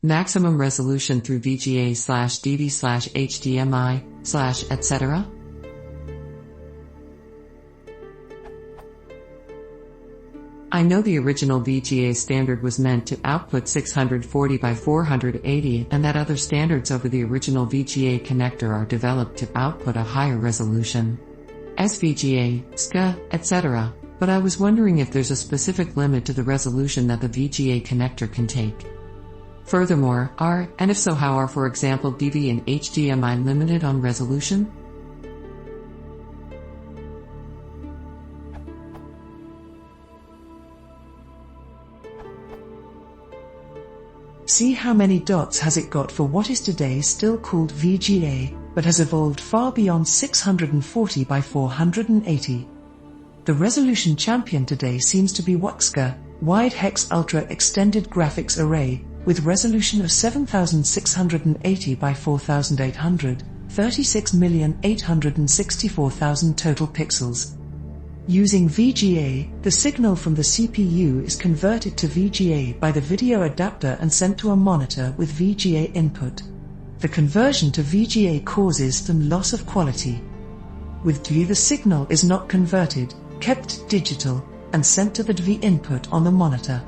Maximum resolution through VGA/DV/HDMI/etc. I know the original VGA standard was meant to output 640 by 480 and that other standards over the original VGA connector are developed to output a higher resolution. SVGA, SCA, etc., but I was wondering if there's a specific limit to the resolution that the VGA connector can take. Furthermore, and if so how are for example DV and HDMI limited on resolution? See how many dots has it got for what is today still called VGA, but has evolved far beyond 640 by 480. The resolution champion today seems to be WXGA, Wide Hex Ultra Extended Graphics Array, with resolution of 7680 by 4800, 36,864,000 total pixels. Using VGA, the signal from the CPU is converted to VGA by the video adapter and sent to a monitor with VGA input. The conversion to VGA causes some loss of quality. With DVI the signal is not converted, kept digital, and sent to the DVI input on the monitor.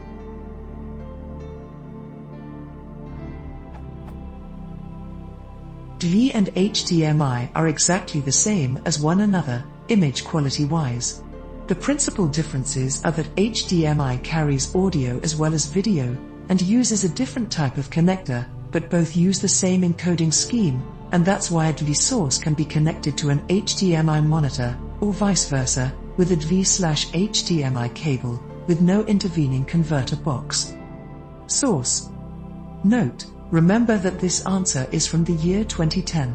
DVI and HDMI are exactly the same as one another, image quality-wise. The principal differences are that HDMI carries audio as well as video, and uses a different type of connector, but both use the same encoding scheme, and that's why a DVI source can be connected to an HDMI monitor, or vice versa, with a DVI/HDMI cable, with no intervening converter box. Source. Note, remember that this answer is from the year 2010.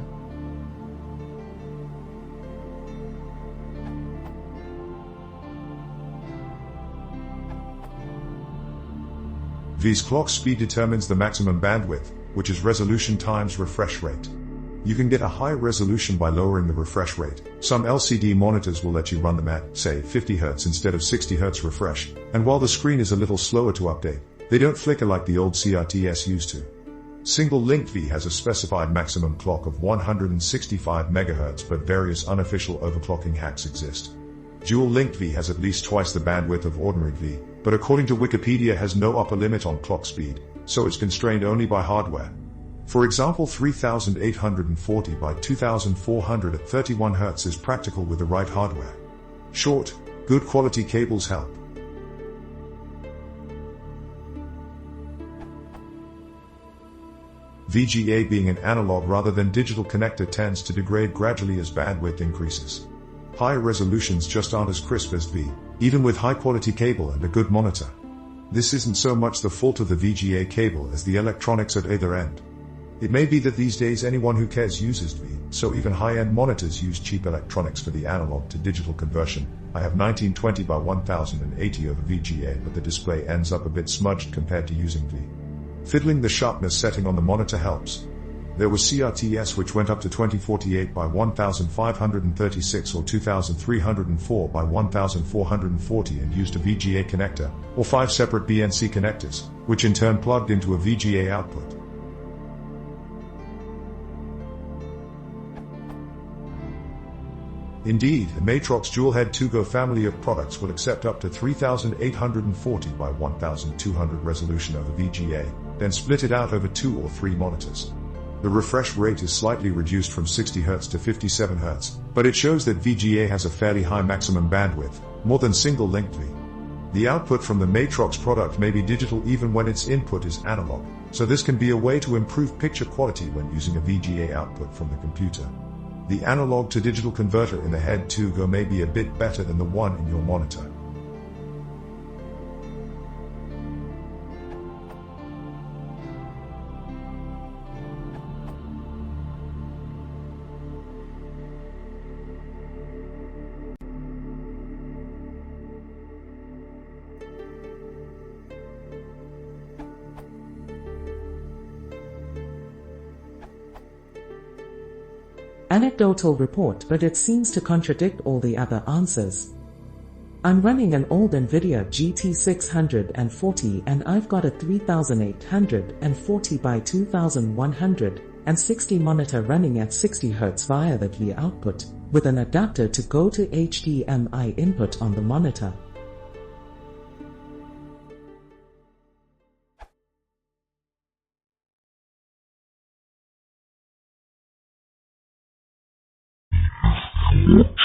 VGA's clock speed determines the maximum bandwidth, which is resolution times refresh rate. You can get a high resolution by lowering the refresh rate. Some LCD monitors will let you run them at, say, 50 Hz instead of 60 Hz refresh, and while the screen is a little slower to update, they don't flicker like the old CRTs used to. Single-linked V has a specified maximum clock of 165 MHz, but various unofficial overclocking hacks exist. Dual-linked V has at least twice the bandwidth of ordinary V, but according to Wikipedia has no upper limit on clock speed, so it's constrained only by hardware. For example, 3840 by 2400 at 31 Hz is practical with the right hardware. Short, good quality cables help. VGA being an analog rather than digital connector tends to degrade gradually as bandwidth increases. Higher resolutions just aren't as crisp as V, even with high-quality cable and a good monitor. This isn't so much the fault of the VGA cable as the electronics at either end. It may be that these days anyone who cares uses V, so even high-end monitors use cheap electronics for the analog to digital conversion. I have 1920 by 1080 over VGA, but the display ends up a bit smudged compared to using V. Fiddling the sharpness setting on the monitor helps. There was CRTs which went up to 2048 by 1536 or 2304 by 1440 and used a VGA connector, or 5 separate BNC connectors, which in turn plugged into a VGA output. Indeed, the Matrox dual-head 2Go family of products will accept up to 3840 by 1200 resolution over VGA, then split it out over 2 or 3 monitors. The refresh rate is slightly reduced from 60 Hz to 57 Hz, but it shows that VGA has a fairly high maximum bandwidth, more than single-linked V. The output from the Matrox product may be digital even when its input is analog, so this can be a way to improve picture quality when using a VGA output from the computer. The analog to digital converter in the Head 2Go may be a bit better than the one in your monitor. Anecdotal report, but it seems to contradict all the other answers. I'm running an old NVIDIA GT640 and I've got a 3840 by 2160 monitor running at 60 Hz via the DVI output, with an adapter to go to HDMI input on the monitor. Yeah.